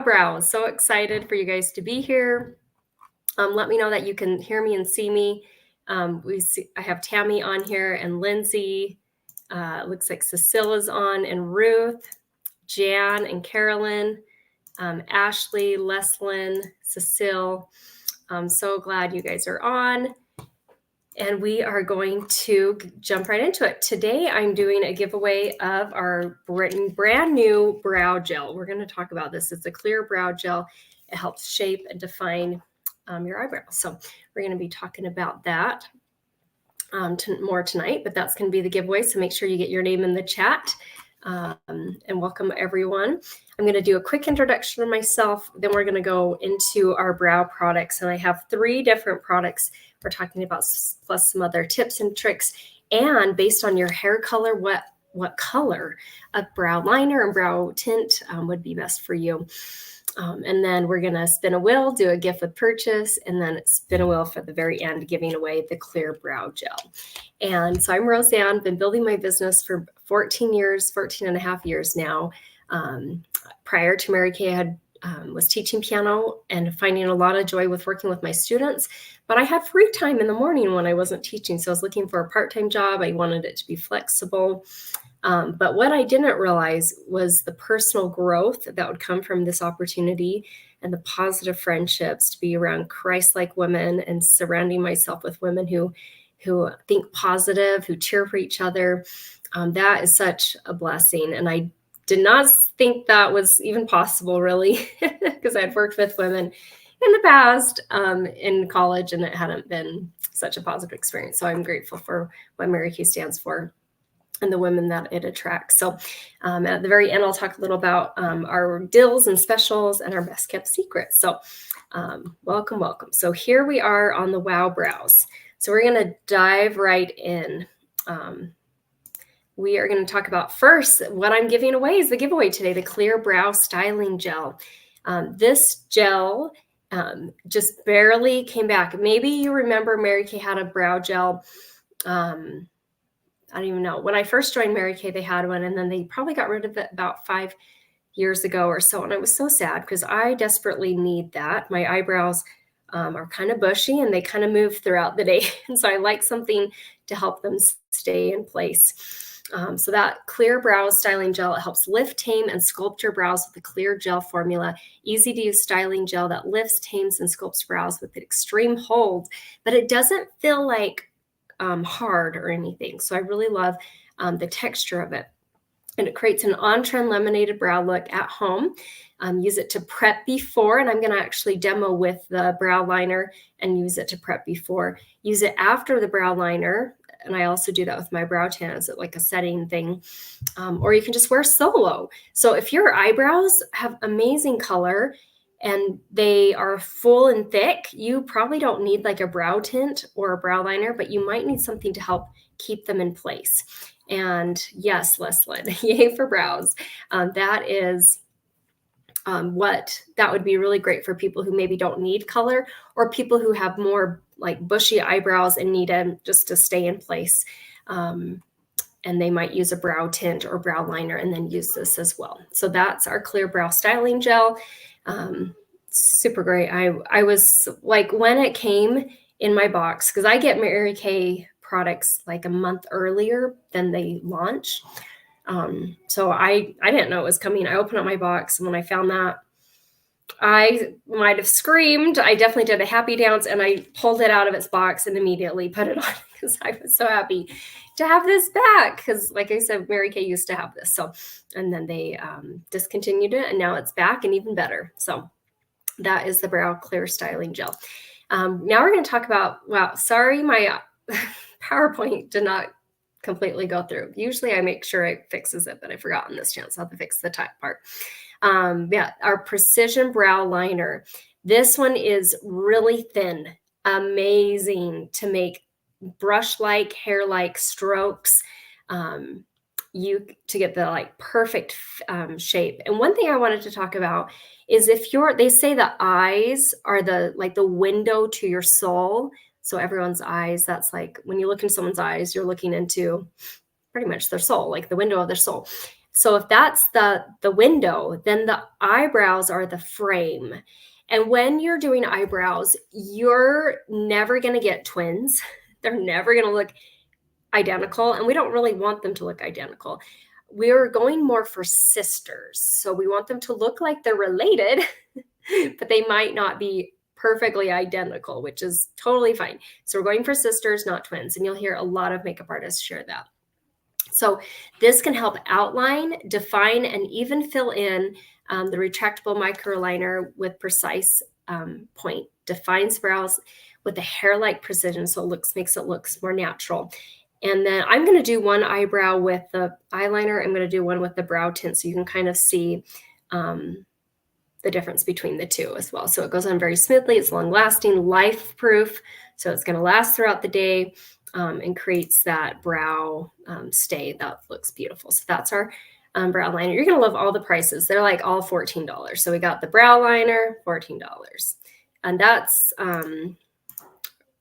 Brows. So excited for you guys to be here. Let me know that you can hear me and see me. I have Tammy on here and Lindsay. Looks like Cecila's on and Ruth, Jan and Carolyn, Ashley, Leslyn, Cecile. I'm so glad you guys are on. And we are going to jump right into it. Today, I'm doing a giveaway of our brand new brow gel. We're going to talk about this. It's a clear brow gel. It helps shape and define your eyebrows. So we're going to be talking about that more tonight, but that's going to be the giveaway. So make sure you get your name in the chat. And welcome everyone. I'm going to do a quick introduction of myself. Then we're going to go into our brow products. And I have 3 different products we're talking about, plus some other tips and tricks. And based on your hair color, what color of brow liner and brow tint would be best for you. And then we're going to spin a wheel, do a gift with purchase, and then spin a wheel for the very end, giving away the clear brow gel. And so I'm Roseanne, been building my business for 14 and a half years now. Prior to Mary Kay, I was teaching piano and finding a lot of joy with working with my students, but I had free time in the morning when I wasn't teaching. So I was looking for a part-time job. I wanted it to be flexible. But what I didn't realize was the personal growth that would come from this opportunity and the positive friendships to be around Christ-like women and surrounding myself with women who think positive, who cheer for each other. That is such a blessing. And I did not think that was even possible, really, because I had worked with women in the past in college, and it hadn't been such a positive experience. So I'm grateful for what Mary Kay stands for and the women that it attracts. So at the very end, I'll talk a little about our deals and specials and our best kept secrets. So welcome. So here we are on the Wow Brows. So we're going to dive right in. We are going to talk about first, what I'm giving away is the giveaway today, the Clear Brow Styling Gel. This gel just barely came back. Maybe you remember Mary Kay had a brow gel. I don't even know. When I first joined Mary Kay, they had one, and then they probably got rid of it about 5 years ago or so. And I was so sad because I desperately need that. My eyebrows are kind of bushy and they kind of move throughout the day. And so I like something to help them stay in place. So that Clear Brow Styling Gel, it helps lift, tame, and sculpt your brows with a clear gel formula. Easy to use styling gel that lifts, tames, and sculpts brows with an extreme hold, but it doesn't feel like hard or anything. So I really love the texture of it. And it creates an on-trend lemonade brow look at home. Use it to prep before, and I'm going to actually demo with the brow liner and use it to prep before. Use it after the brow liner, and I also do that with my brow tan as like a setting thing. Or you can just wear solo. So if your eyebrows have amazing color and they are full and thick, you probably don't need like a brow tint or a brow liner, but you might need something to help keep them in place. And yes, Leslyn, yay for brows. That is that would be really great for people who maybe don't need color, or people who have more like bushy eyebrows and need them just to stay in place. And they might use a brow tint or brow liner and then use this as well. So that's our Clear Brow Styling Gel. Super great. I was like, when it came in my box, because I get Mary Kay products like a month earlier than they launch. So I didn't know it was coming. I opened up my box, and when I found that, I might have screamed. I definitely did a happy dance, and I pulled it out of its box and immediately put it on because I was so happy to have this back. Because like I said, Mary Kay used to have this. So, and then they discontinued it, and now it's back and even better. So that is the Brow Clear Styling Gel. Now we're going to talk about, wow, sorry, my PowerPoint did not completely go through. Usually I make sure it fixes it, but I forgot on this chance. I'll have to fix the top part. Yeah, our Precision Brow Liner. This one is really thin, amazing to make brush-like, hair-like strokes. To get the like perfect shape. And one thing I wanted to talk about is they say the eyes are the window to your soul. So everyone's eyes, that's like when you look into someone's eyes, you're looking into pretty much their soul, like the window of their soul. So if that's the window, then the eyebrows are the frame. And when you're doing eyebrows, you're never going to get twins. They're never going to look identical, and we don't really want them to look identical. We're going more for sisters. So we want them to look like they're related, but they might not be perfectly identical, which is totally fine. So we're going for sisters, not twins. And you'll hear a lot of makeup artists share that. So this can help outline, define, and even fill in the retractable microliner with precise point. Defines brows with a hair-like precision, so it makes it look more natural. And then I'm going to do one eyebrow with the eyeliner. I'm going to do one with the brow tint, so you can kind of see the difference between the two as well. So it goes on very smoothly. It's long-lasting, life-proof, so it's going to last throughout the day. And creates that brow stay that looks beautiful. So that's our brow liner. You're going to love all the prices. They're like all $14. So we got the brow liner, $14. And that's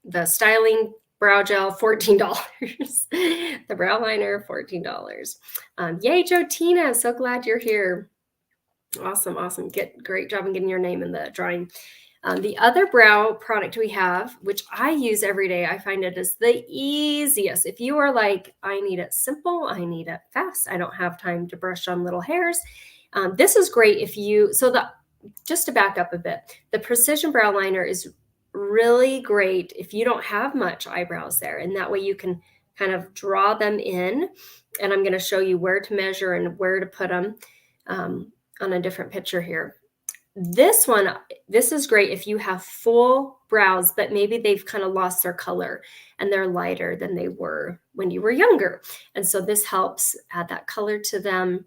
the styling brow gel, $14. The brow liner, $14. Yay, Jotina. So glad you're here. Awesome. Great job in getting your name in the drawing. The other brow product we have, which I use every day, I find it is the easiest. If you are like, I need it simple, I need it fast, I don't have time to brush on little hairs. This is great if you, just to back up a bit, the Precision Brow Liner is really great if you don't have much eyebrows there. And that way you can kind of draw them in. And I'm going to show you where to measure and where to put them on a different picture here. This is great if you have full brows, but maybe they've kind of lost their color and they're lighter than they were when you were younger. And so this helps add that color to them.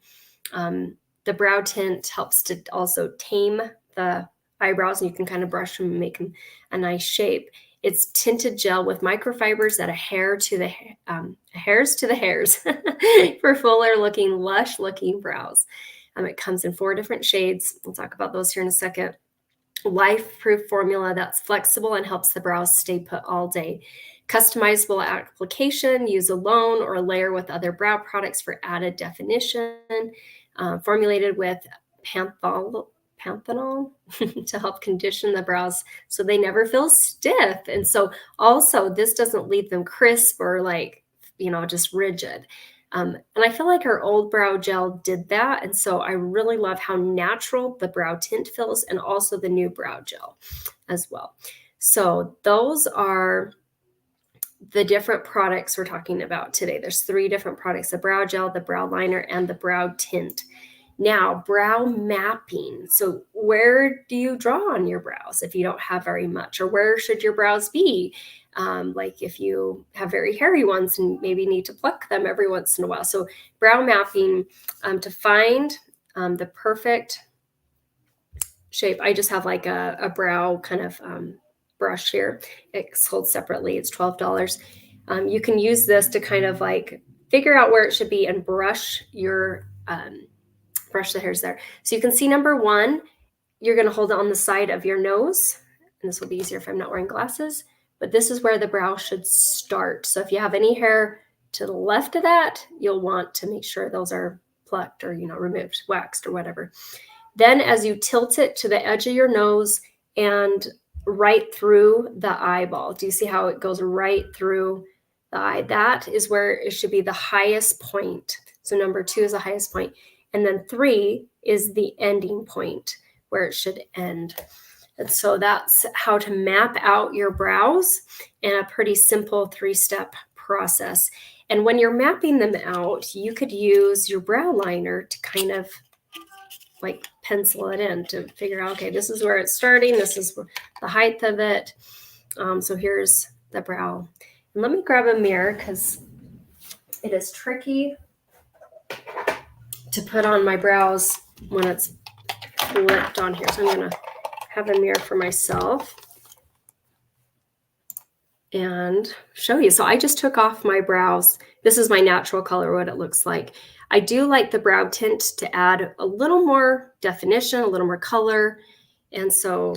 The brow tint helps to also tame the eyebrows, and you can kind of brush them and make them a nice shape. It's tinted gel with microfibers that hairs to the hairs for fuller looking, lush looking brows. It comes in 4 different shades. We'll talk about those here in a second. Life-proof formula that's flexible and helps the brows stay put all day. Customizable application, use alone or layer with other brow products for added definition. Formulated with panthenol to help condition the brows so they never feel stiff. And so also this doesn't leave them crisp or just rigid. And I feel like our old brow gel did that. And so I really love how natural the brow tint feels, and also the new brow gel as well. So those are the different products we're talking about today. There's 3 different products: the brow gel, the brow liner, and the brow tint. Now, brow mapping. So where do you draw on your brows if you don't have very much? Or where should your brows be? Like if you have very hairy ones and maybe need to pluck them every once in a while. So brow mapping, to find the perfect shape. I just have like a brow kind of brush here. It's sold separately. It's $12. You can use this to kind of like figure out where it should be and brush the hairs there. So you can see number 1, you're going to hold it on the side of your nose. And this will be easier if I'm not wearing glasses. But this is where the brow should start. So if you have any hair to the left of that, you'll want to make sure those are plucked or, removed, waxed or whatever. Then as you tilt it to the edge of your nose and right through the eyeball, do you see how it goes right through the eye? That is where it should be the highest point. So number 2 is the highest point. And then 3 is the ending point where it should end. And so that's how to map out your brows in a pretty simple 3-step process. And when you're mapping them out, you could use your brow liner to kind of like pencil it in to figure out, okay, this is where it's starting. This is the height of it. So here's the brow. And let me grab a mirror because it is tricky to put on my brows when it's flipped on here. So I'm going to have a mirror for myself and show you. So I just took off my brows. This is my natural color, what it looks like. I do like the brow tint to add a little more definition, a little more color. And so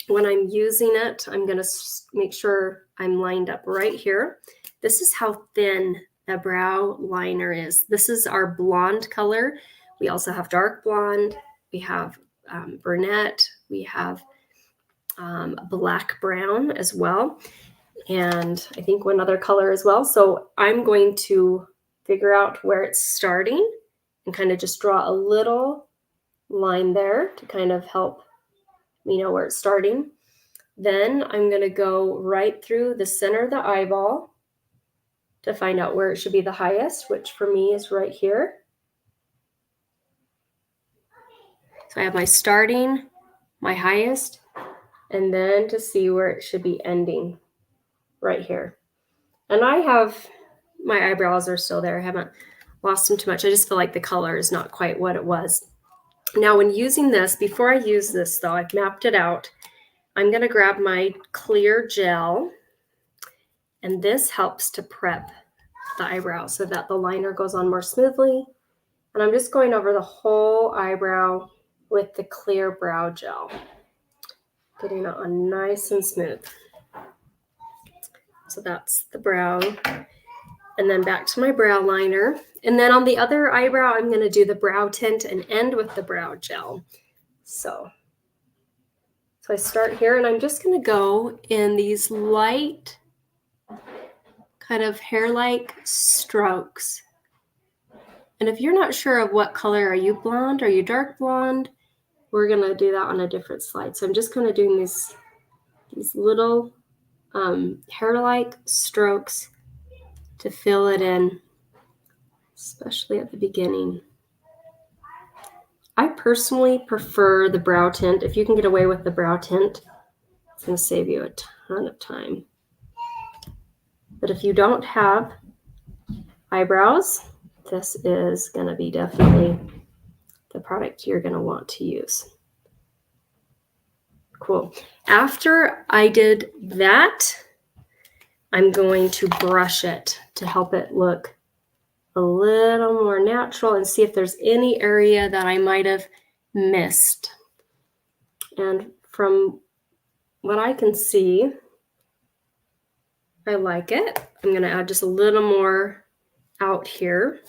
when I'm using it, I'm going to make sure I'm lined up right here. This is how thin the brow liner is. This is our blonde color. We also have dark blonde. We have brunette. We have black brown as well. And I think one other color as well. So I'm going to figure out where it's starting and kind of just draw a little line there to kind of help me know where it's starting. Then I'm going to go right through the center of the eyeball to find out where it should be the highest, which for me is right here. So I have my starting, my highest, and then to see where it should be ending right here. And I have, my eyebrows are still there. I haven't lost them too much. I just feel like the color is not quite what it was. Now when using this, before I use this though, I've mapped it out. I'm going to grab my clear gel, and this helps to prep the eyebrow so that the liner goes on more smoothly. And I'm just going over the whole eyebrow with the clear brow gel, getting it on nice and smooth. So that's the brow. And then back to my brow liner. And then on the other eyebrow, I'm going to do the brow tint and end with the brow gel. So I start here, and I'm just going to go in these light kind of hair-like strokes. And if you're not sure of what color, are you blonde? Are you dark blonde? We're going to do that on a different slide. So I'm just kind of doing these little hair-like strokes to fill it in, especially at the beginning. I personally prefer the brow tint. If you can get away with the brow tint, it's going to save you a ton of time. But if you don't have eyebrows, this is going to be definitely the product you're going to want to use. Cool. After I did that, I'm going to brush it to help it look a little more natural and see if there's any area that I might have missed. And from what I can see, I like it. I'm going to add just a little more out here.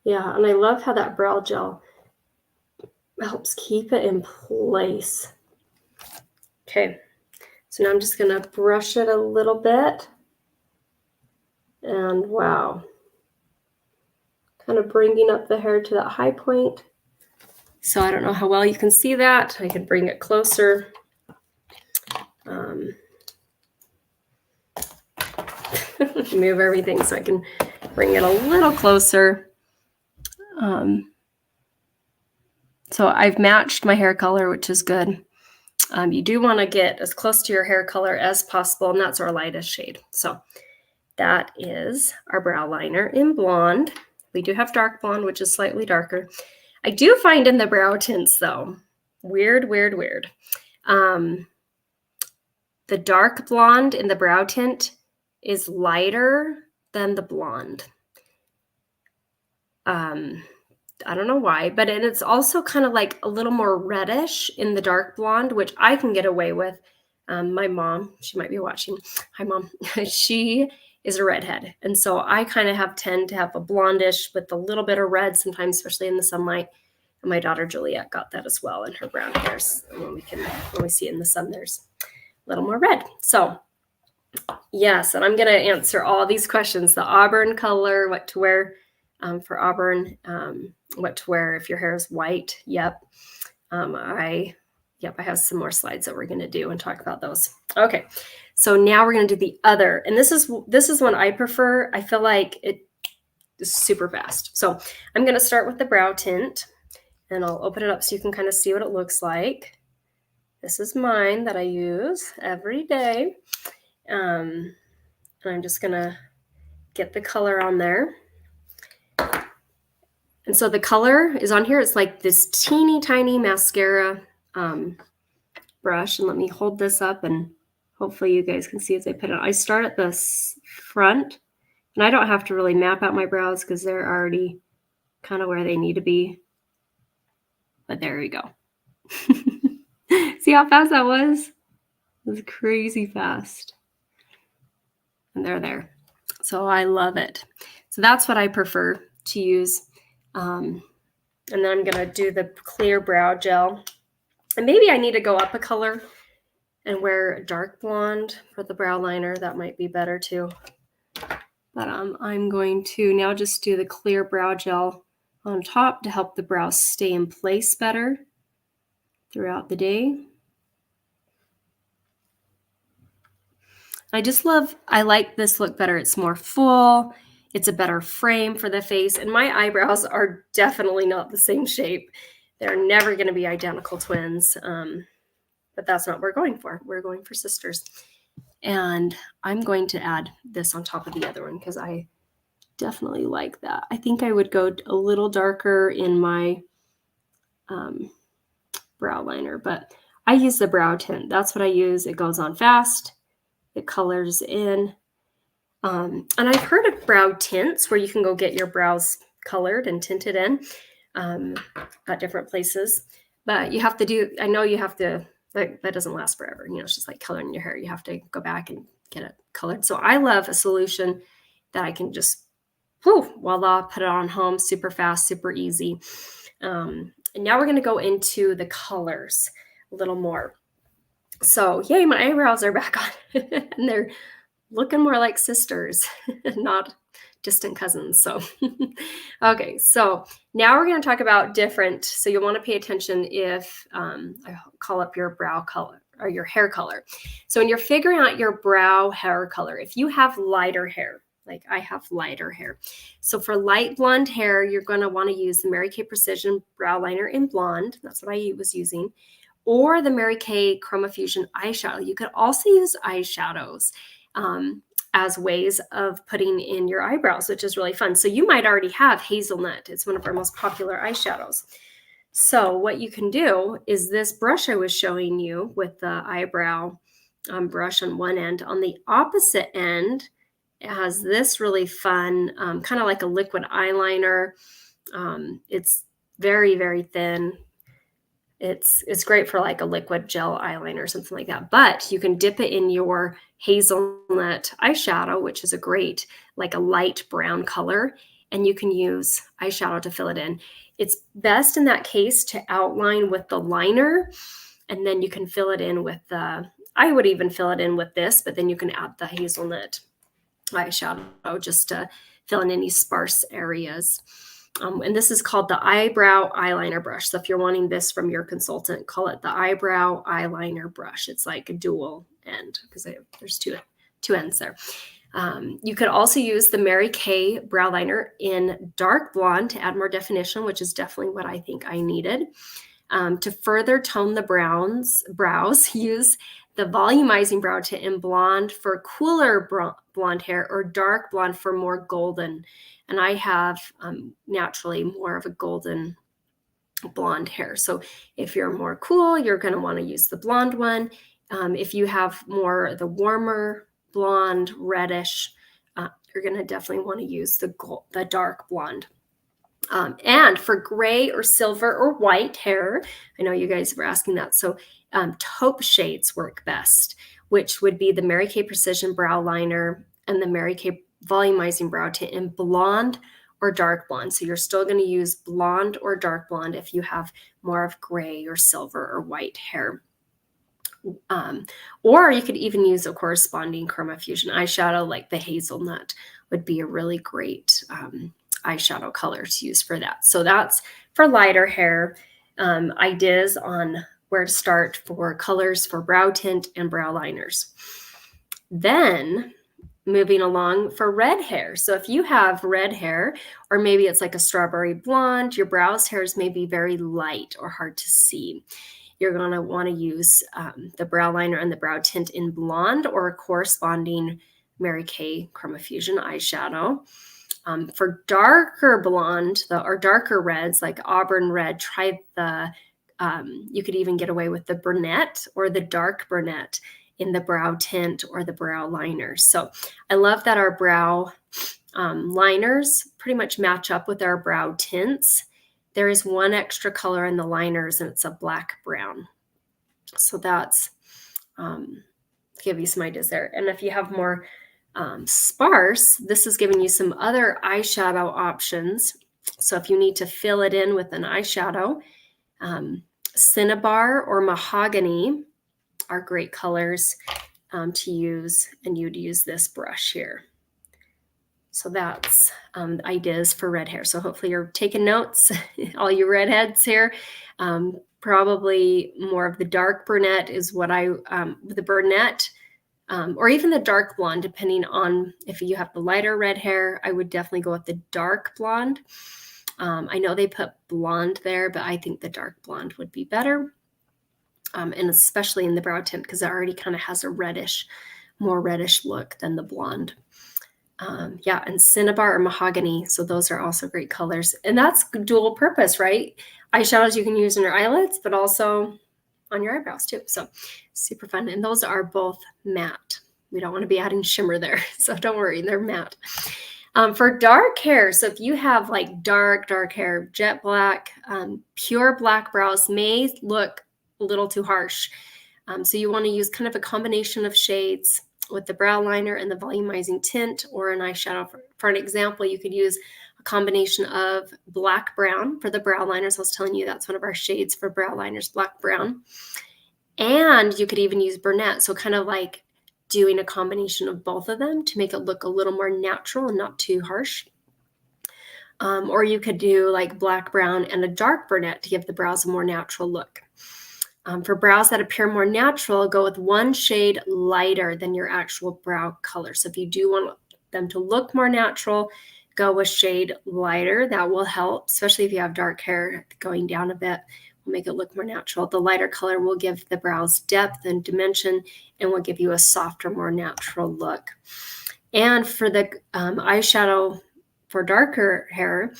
Yeah, and I love how that brow gel helps keep it in place. Okay, so now I'm just going to brush it a little bit. And wow, kind of bringing up the hair to that high point. So I don't know how well you can see that. I can bring it closer. Move everything so I can bring it a little closer. So I've matched my hair color, which is good. You do want to get as close to your hair color as possible, and that's our lightest shade. So that is our brow liner in blonde. We do have dark blonde, which is slightly darker. I do find in the brow tints, though, weird. The dark blonde in the brow tint is lighter than the blonde. I don't know why, but it's also kind of like a little more reddish in the dark blonde, which I can get away with. My mom, she might be watching. Hi, Mom. She is a redhead. And so I kind of tend to have a blondish with a little bit of red sometimes, especially in the sunlight. And my daughter Juliet got that as well in her brown hairs. When we see it in the sun, there's a little more red. So yes, and I'm going to answer all these questions. The auburn color, what to wear for auburn, what to wear if your hair is white. Yep. I have some more slides that we're going to do and talk about those. Okay. So now we're going to do the other, and this is one I prefer. I feel like it is super fast. So I'm going to start with the brow tint, and I'll open it up so you can kind of see what it looks like. This is mine that I use every day. And I'm just going to get the color on there. And so the color is on here. It's like this teeny tiny mascara brush. And let me hold this up, and hopefully you guys can see as I put it. I start at the front, and I don't have to really map out my brows because they're already kind of where they need to be. But there we go. See how fast that was? It was crazy fast. And they're there. So I love it. So that's what I prefer to use. And then I'm going to do the clear brow gel. And maybe I need to go up a color and wear dark blonde for the brow liner. That might be better too. But I'm going to now just do the clear brow gel on top to help the brows stay in place better throughout the day. I like this look better. It's more full. It's a better frame for the face. And my eyebrows are definitely not the same shape. They're never going to be identical twins. But that's not what we're going for. We're going for sisters. And I'm going to add this on top of the other one because I definitely like that. I think I would go a little darker in my brow liner, but I use the brow tint. That's what I use. It goes on fast. It colors in. And I've heard of brow tints where you can go get your brows colored and tinted in at different places. But you have to do, I know you have to, that doesn't last forever. You know, it's just like coloring your hair. You have to go back and get it colored. So I love a solution that I can just, voila, put it on home super fast, super easy. And now we're going to go into the colors a little more. So yay, my eyebrows are back on and they're looking more like sisters, not distant cousins. So, okay. So now we're going to talk about different. So you'll want to pay attention if I call up your brow color or your hair color. So when you're figuring out your brow hair color, if you have lighter hair, like I have lighter hair. So for light blonde hair, you're going to want to use the Mary Kay Precision Brow Liner in blonde. That's what I was using. Or the Mary Kay Chroma Fusion eyeshadow. You could also use eyeshadows as ways of putting in your eyebrows, which is really fun. So you might already have Hazelnut. It's one of our most popular eyeshadows. So what you can do is this brush I was showing you with the eyebrow brush on one end. On the opposite end, it has this really fun, kind of like a liquid eyeliner. It's very, very thin. It's great for like a liquid gel eyeliner or something like that. But you can dip it in your hazelnut eyeshadow, which is a great, like a light brown color. And you can use eyeshadow to fill it in. It's best in that case to outline with the liner. And then you can fill it in with the, I would even fill it in with this, but then you can add the hazelnut eyeshadow just to fill in any sparse areas. And this is called the eyebrow eyeliner brush. So if you're wanting this from your consultant, call it the eyebrow eyeliner brush. It's like a dual end because there's two ends there. You could also use the Mary Kay brow liner in dark blonde to add more definition, which is definitely what I think I needed. To further tone the brows, use the volumizing brow tint in blonde for cooler blonde hair or dark blonde for more golden. And I have naturally more of a golden blonde hair. So if you're more cool, you're going to want to use the blonde one. If you have more the warmer blonde, reddish, you're going to definitely want to use the dark blonde. And for gray or silver or white hair, I know you guys were asking that. So taupe shades work best, which would be the Mary Kay Precision Brow Liner and the Mary Kay Volumizing Brow Tint in blonde or dark blonde. So you're still going to use blonde or dark blonde if you have more of gray or silver or white hair. Or you could even use a corresponding Chroma Fusion eyeshadow, like the hazelnut would be a really great eyeshadow color to use for that. So that's for lighter hair. Ideas on where to start for colors for brow tint and brow liners. Then moving along for red hair. So if you have red hair, or maybe it's like a strawberry blonde, your brows hairs may be very light or hard to see. You're going to want to use the brow liner and the brow tint in blonde or a corresponding Mary Kay Chroma Fusion eyeshadow. For darker blonde or darker reds like auburn red, try you could even get away with the brunette or the dark brunette in the brow tint or the brow liner. So I love that our brow liners pretty much match up with our brow tints. There is one extra color in the liners and it's a black brown. So that's give you some ideas there. And if you have more sparse, this is giving you some other eyeshadow options. So if you need to fill it in with an eyeshadow, Cinnabar or Mahogany are great colors to use, and you'd use this brush here. So that's ideas for red hair. So hopefully you're taking notes, all you redheads here. Probably more of the dark brunette is what the brunette, or even the dark blonde, depending on if you have the lighter red hair. I would definitely go with the dark blonde. I know they put blonde there, but I think the dark blonde would be better. And especially in the brow tint, because it already kind of has a more reddish look than the blonde. Yeah, and Cinnabar or Mahogany. So those are also great colors. And that's dual purpose, right? Eyeshadows you can use on your eyelids, but also on your eyebrows too. So super fun. And those are both matte. We don't want to be adding shimmer there. So don't worry, they're matte. For dark hair, so if you have like dark hair, jet black, pure black brows may look a little too harsh. So you want to use kind of a combination of shades with the brow liner and the volumizing tint or an eyeshadow. For an example, you could use a combination of black brown for the brow liners. I was telling you that's one of our shades for brow liners, black brown. And you could even use brunette. So kind of like doing a combination of both of them to make it look a little more natural and not too harsh. Or you could do like black brown and a dark brunette to give the brows a more natural look. For brows that appear more natural, go with one shade lighter than your actual brow color. So if you do want them to look more natural, go with shade lighter. That will help, especially if you have dark hair. Going down a bit will make it look more natural. The lighter color will give the brows depth and dimension and will give you a softer, more natural look. And for the eyeshadow for darker hair,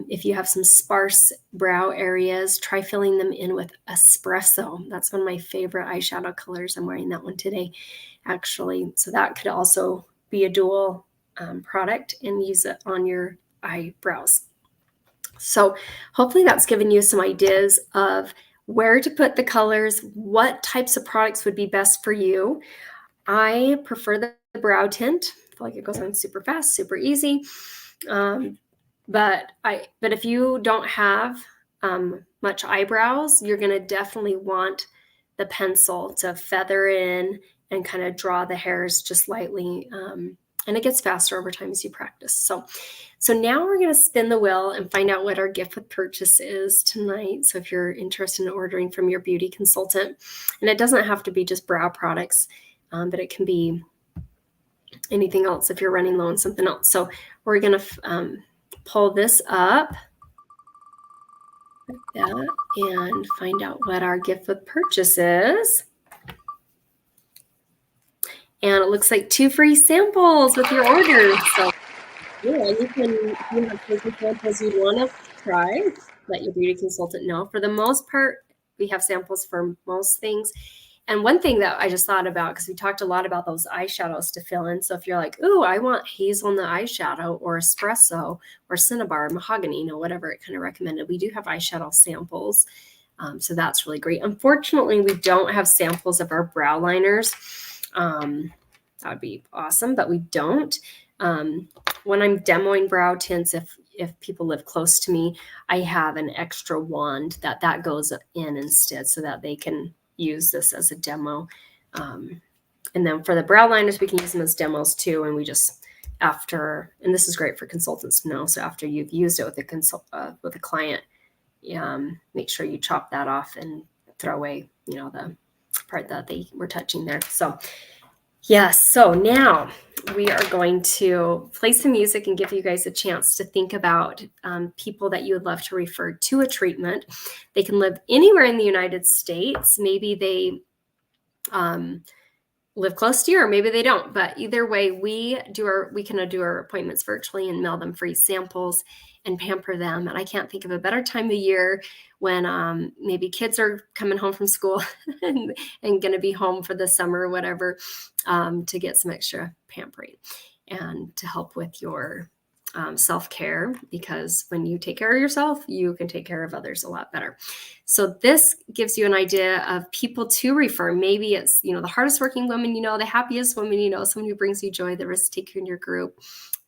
if you have some sparse brow areas, try filling them in with espresso. That's one of my favorite eyeshadow colors. I'm wearing that one today, actually. So that could also be a dual product and use it on your eyebrows. So hopefully that's given you some ideas of where to put the colors, what types of products would be best for you. I prefer the brow tint. I feel like it goes on super fast, super easy. But if you don't have much eyebrows, you're going to definitely want the pencil to feather in and kind of draw the hairs just lightly. And it gets faster over time as you practice. So now we're going to spin the wheel and find out what our gift with purchase is tonight. So if you're interested in ordering from your beauty consultant, and it doesn't have to be just brow products, but it can be anything else if you're running low on something else. So we're going to pull this up like that and find out what our gift with purchase is. And it looks like 2 free samples with your order. So yeah, you have crazy samples you want to try, let your beauty consultant know. For the most part, we have samples for most things. And one thing that I just thought about, because we talked a lot about those eyeshadows to fill in. So if you're like, ooh, I want hazelnut eyeshadow or espresso or Cinnabar, mahogany, whatever it kind of recommended. We do have eyeshadow samples. So that's really great. Unfortunately, we don't have samples of our brow liners. That would be awesome, but we don't. When I'm demoing brow tints, if people live close to me, I have an extra wand that goes in instead so that they can use this as a demo. And then for the brow liners, we can use them as demos too. And we just, and this is great for consultants to know. So after you've used it with a client, make sure you chop that off and throw away, the part that they were touching there. So yes. So now we are going to play some music and give you guys a chance to think about people that you would love to refer to a treatment. They can live anywhere in the United States. Maybe they live close to you, or maybe they don't. But either way, we can do our appointments virtually and mail them free samples and pamper them. And I can't think of a better time of year when maybe kids are coming home from school and going to be home for the summer or whatever, to get some extra pampering and to help with your self-care, because when you take care of yourself, you can take care of others a lot better. So this gives you an idea of people to refer. Maybe it's, the hardest working woman, the happiest woman, someone who brings you joy, the risk taker in your group,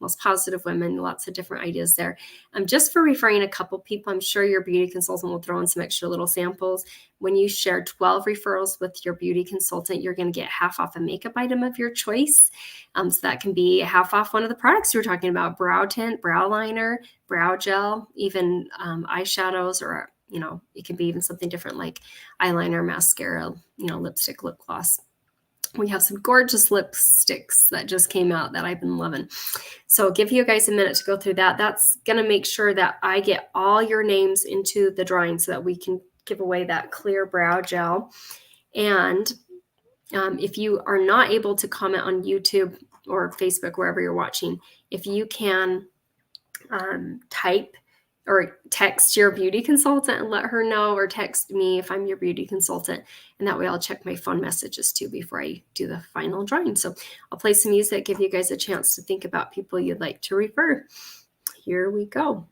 most positive women, lots of different ideas there. Just for referring a couple people, I'm sure your beauty consultant will throw in some extra little samples. When you share 12 referrals with your beauty consultant, you're going to get half off a makeup item of your choice. So that can be half off one of the products you were talking about: brow tint, brow liner, brow gel, even eyeshadows, or it can be even something different like eyeliner, mascara, lipstick, lip gloss. We have some gorgeous lipsticks that just came out that I've been loving. So I'll give you guys a minute to go through that. That's going to make sure that I get all your names into the drawing so that we can give away that clear brow gel. And if you are not able to comment on YouTube or Facebook, wherever you're watching, if you can type or text your beauty consultant and let her know, or text me if I'm your beauty consultant. And that way I'll check my phone messages too before I do the final drawing. So I'll play some music, give you guys a chance to think about people you'd like to refer. Here we go.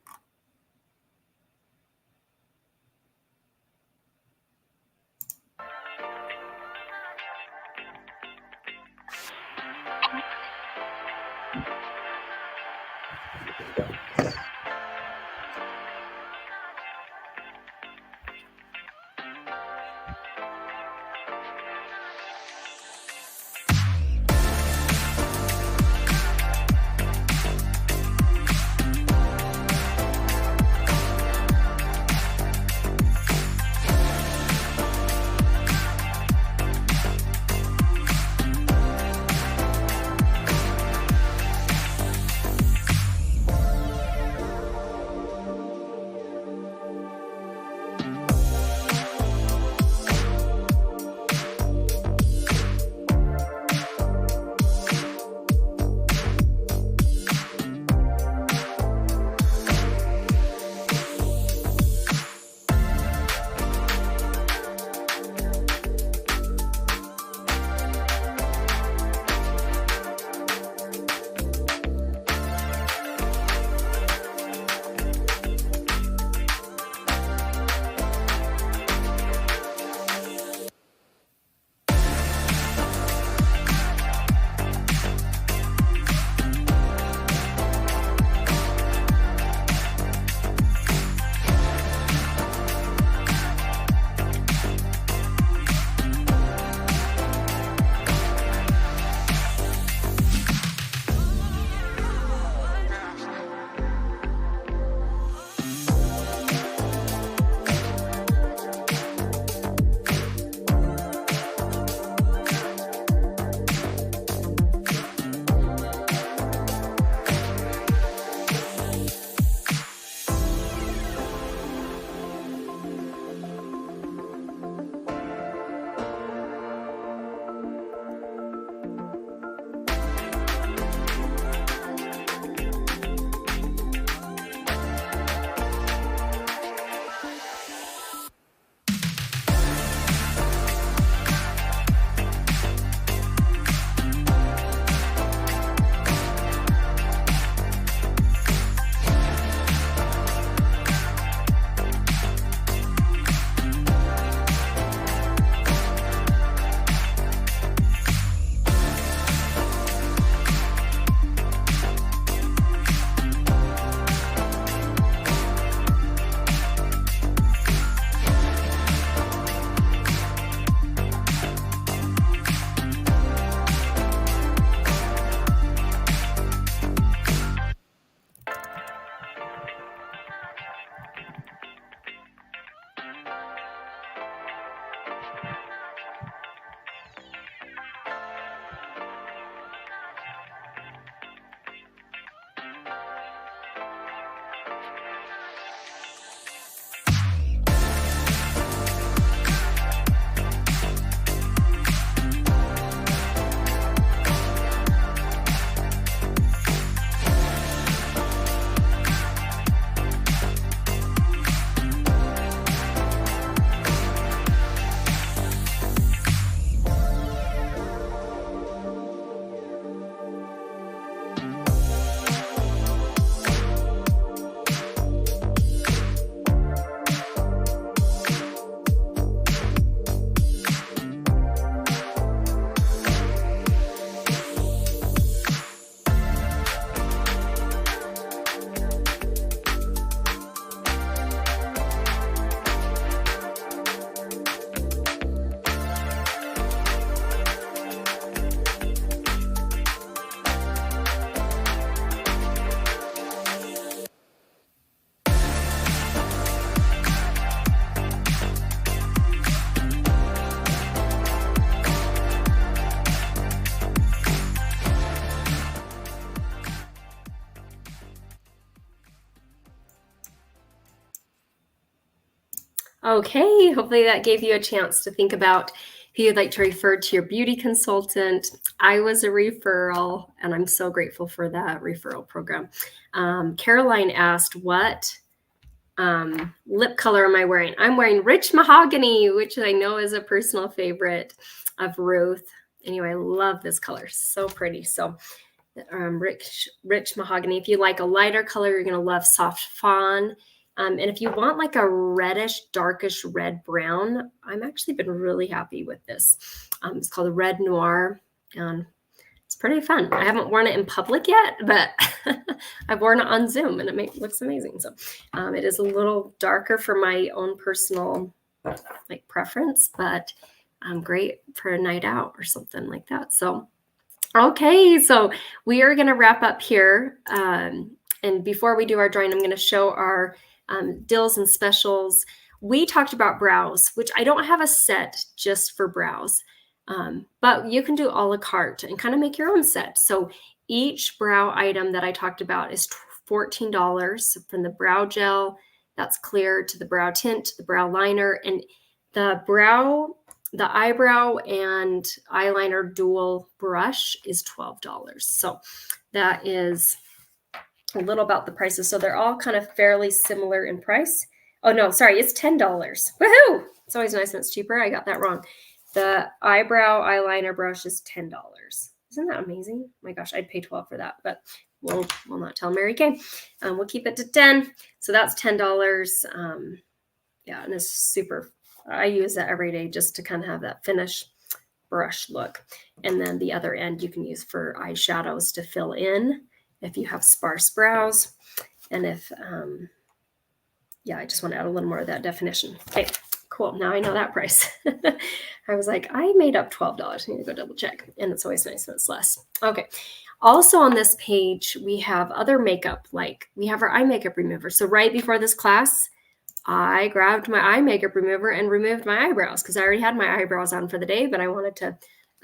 Okay, hopefully that gave you a chance to think about who you'd like to refer to your beauty consultant. I was a referral, and I'm so grateful for that referral program. Caroline asked, what lip color am I wearing? I'm wearing Rich Mahogany, which I know is a personal favorite of Ruth. Anyway, I love this color. So pretty. So rich mahogany. If you like a lighter color, you're going to love soft fawn. And if you want like a reddish, darkish red brown, I'm actually been really happy with this. It's called a Red Noir, and it's pretty fun. I haven't worn it in public yet, but I've worn it on Zoom, and it looks amazing. So it is a little darker for my own personal like preference, but great for a night out or something like that. So okay, so we are going to wrap up here. And before we do our drawing, I'm going to show our deals and specials. We talked about brows, which I don't have a set just for brows, but you can do a la carte and kind of make your own set. So each brow item that I talked about is $14, from the brow gel that's clear to the brow tint to the brow liner, and the eyebrow and eyeliner dual brush is $12. So that is a little about the prices. So they're all kind of fairly similar in price. Oh no, sorry, it's $10. Woohoo! It's always nice when it's cheaper. I got that wrong. The eyebrow eyeliner brush is $10. Isn't that amazing? Oh my gosh, I'd pay $12 for that, but we'll not tell Mary Kay. We'll keep it to $10. So that's $10. Yeah, and it's super. I use that every day just to kind of have that finish brush look. And then the other end you can use for eyeshadows to fill in if you have sparse brows. And if, yeah, I just want to add a little more of that definition. Okay, cool. Now I know that price. I was like, I made up $12. I need to go double check. And it's always nice when it's less. Okay. Also on this page, we have other makeup, like we have our eye makeup remover. So right before this class, I grabbed my eye makeup remover and removed my eyebrows because I already had my eyebrows on for the day, but I wanted to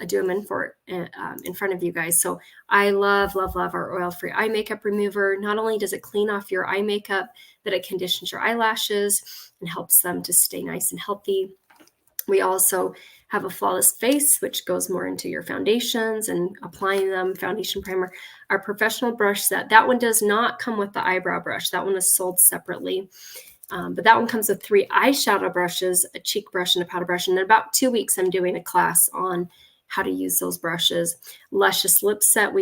do them in front of you guys. So I love our oil-free eye makeup remover. Not only does it clean off your eye makeup, but it conditions your eyelashes and helps them to stay nice and healthy. We also have a flawless face, which goes more into your foundations and applying them, foundation primer. Our professional brush set, that one does not come with the eyebrow brush. That one is sold separately. But that one comes with 3 eyeshadow brushes, a cheek brush, and a powder brush. And in about 2 weeks, I'm doing a class on how to use those brushes. Luscious lip set,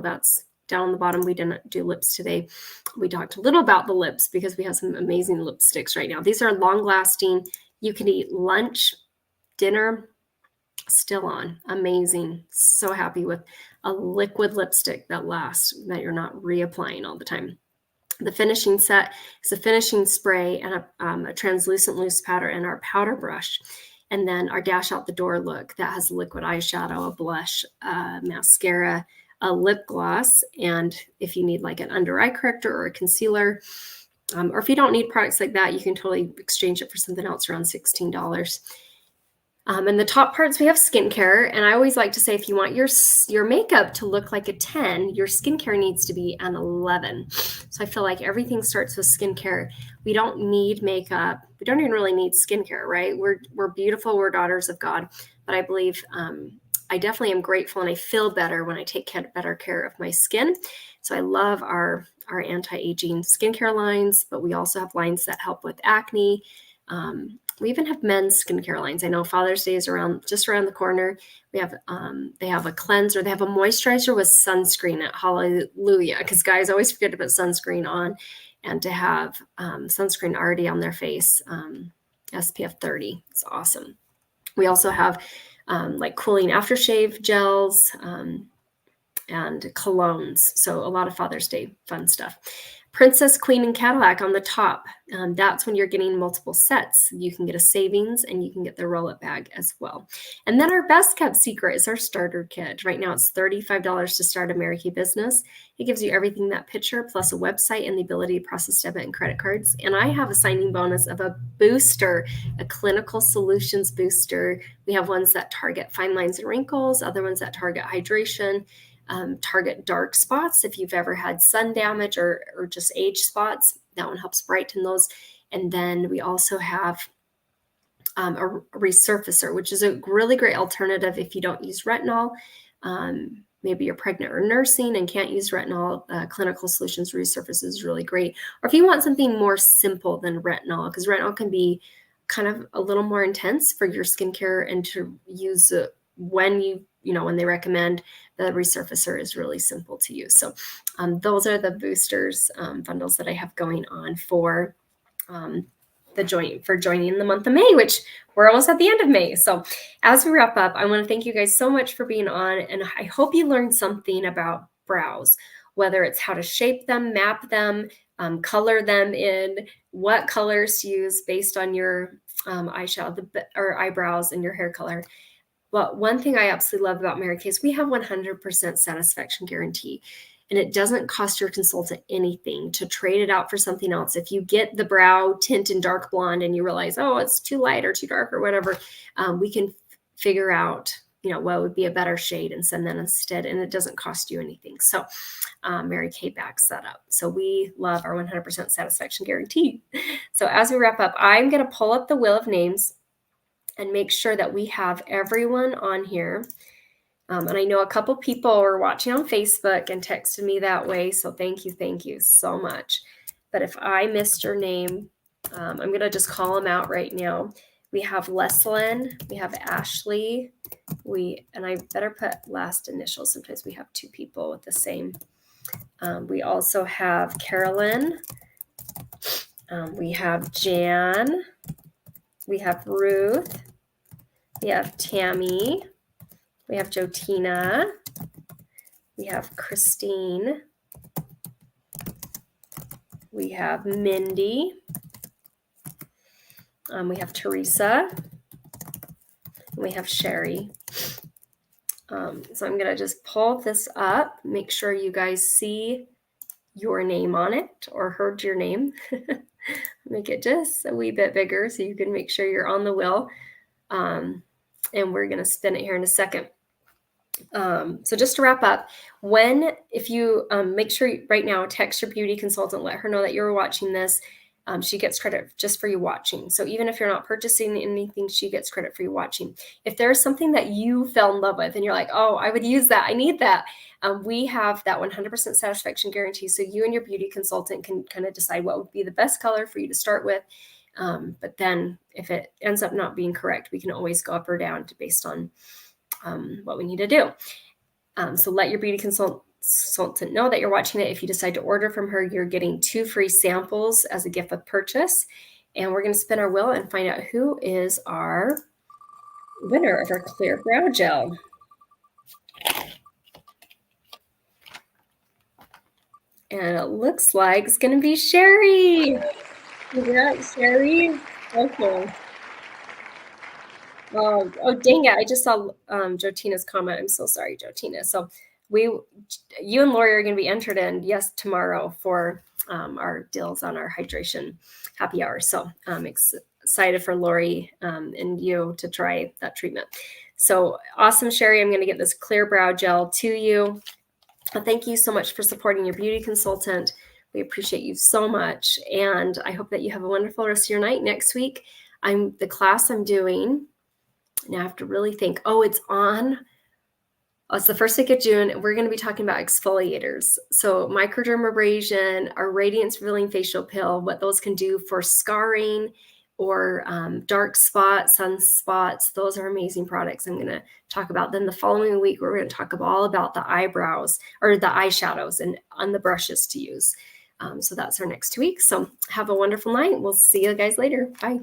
that's down on the bottom. We didn't do lips today. We talked a little about the lips because we have some amazing lipsticks right now. These are long lasting. You can eat lunch, dinner, still on. Amazing. So happy with a liquid lipstick that lasts, that you're not reapplying all the time. The finishing set is a finishing spray and a translucent loose powder and our powder brush. And then our dash out the door look that has liquid eyeshadow, a blush, mascara, a lip gloss. And if you need like an under eye corrector or a concealer, or if you don't need products like that, you can totally exchange it for something else around $16. In the top parts, we have skincare. And I always like to say, if you want your makeup to look like a 10, your skincare needs to be an 11. So I feel like everything starts with skincare. We don't need makeup. We don't even really need skincare, right? We're beautiful. We're daughters of God. But I believe I definitely am grateful and I feel better when I take better care of my skin. So I love our anti-aging skincare lines, but we also have lines that help with acne. We even have men's skincare lines. I know Father's Day is just around the corner. We have they have a cleanser. They have a moisturizer with sunscreen at Hallelujah, because guys always forget to put sunscreen on, and to have sunscreen already on their face, SPF 30. It's awesome. We also have like cooling aftershave gels and colognes. So a lot of Father's Day fun stuff. Princess, Queen, and Cadillac on the top. That's when you're getting multiple sets. You can get a savings and you can get the roll-up bag as well. And then our best kept secret is our starter kit. Right now it's $35 to start a Mary Kay business. It gives you everything that picture, plus a website and the ability to process debit and credit cards. And I have a signing bonus of a booster, a clinical solutions booster. We have ones that target fine lines and wrinkles, other ones that target hydration, target dark spots. If you've ever had sun damage or just age spots, that one helps brighten those. And then we also have a resurfacer, which is a really great alternative if you don't use retinol. Maybe you're pregnant or nursing and can't use retinol. Clinical Solutions Resurface is really great. Or if you want something more simple than retinol, because retinol can be kind of a little more intense for your skincare, and to use when when they recommend, the resurfacer is really simple to use. So those are the boosters bundles that I have going on for joining the month of May, which we're almost at the end of May. So as we wrap up, I want to thank you guys so much for being on, and I hope you learned something about brows, whether it's how to shape them, map them, color them in, what colors to use based on your eyeshadow or eyebrows and your hair color. But one thing I absolutely love about Mary Kay is we have 100% satisfaction guarantee. And it doesn't cost your consultant anything to trade it out for something else. If you get the brow tint in dark blonde and you realize, oh, it's too light or too dark or whatever, we can figure out, what would be a better shade and send that instead. And it doesn't cost you anything. So Mary Kay backs that up. So we love our 100% satisfaction guarantee. So as we wrap up, I'm going to pull up the wheel of names and make sure that we have everyone on here. And I know a couple people are watching on Facebook and texted me that way. So thank you so much. But if I missed your name, I'm going to just call them out right now. We have Leslyn, we have Ashley, and I better put last initials. Sometimes we have two people with the same. We also have Carolyn. We have Jan. We have Ruth. We have Tammy. We have Jotina. We have Christine. We have Mindy. We have Teresa. And we have Sherry. So I'm going to just pull this up, make sure you guys see your name on it or heard your name. Make it just a wee bit bigger so you can make sure you're on the wheel. And we're going to spin it here in a second. So just to wrap up, if you make sure right now, text your beauty consultant, let her know that you're watching this. She gets credit just for you watching. So even if you're not purchasing anything, she gets credit for you watching. If there's something that you fell in love with and you're like, oh, I would use that, I need that, we have that 100% satisfaction guarantee. So you and your beauty consultant can kind of decide what would be the best color for you to start with. But then if it ends up not being correct, we can always go up or down based on what we need to do. So let your beauty consultant know that you're watching it. If you decide to order from her, you're getting 2 free samples as a gift with purchase. And we're going to spin our wheel and find out who is our winner of our clear brow gel. And it looks like it's going to be Sherry. Congrats, Sherry. Okay. Oh, dang it. I just saw Jotina's comment. I'm so sorry, Jotina. So you and Lori are going to be entered in, yes, tomorrow for our deals on our hydration happy hour. So I'm excited for Lori and you to try that treatment. So awesome, Sherry. I'm going to get this clear brow gel to you. Thank you so much for supporting your beauty consultant. We appreciate you so much. And I hope that you have a wonderful rest of your night. Next week, the class I'm doing, and I have to really think, it's the first week of June. We're going to be talking about exfoliators. So microdermabrasion, our radiance revealing facial pill, what those can do for scarring or dark spots, sunspots. Those are amazing products I'm going to talk about. Then the following week, we're going to talk all about the eyebrows or the eyeshadows and on the brushes to use. So that's our next 2 weeks. So have a wonderful night. We'll see you guys later. Bye.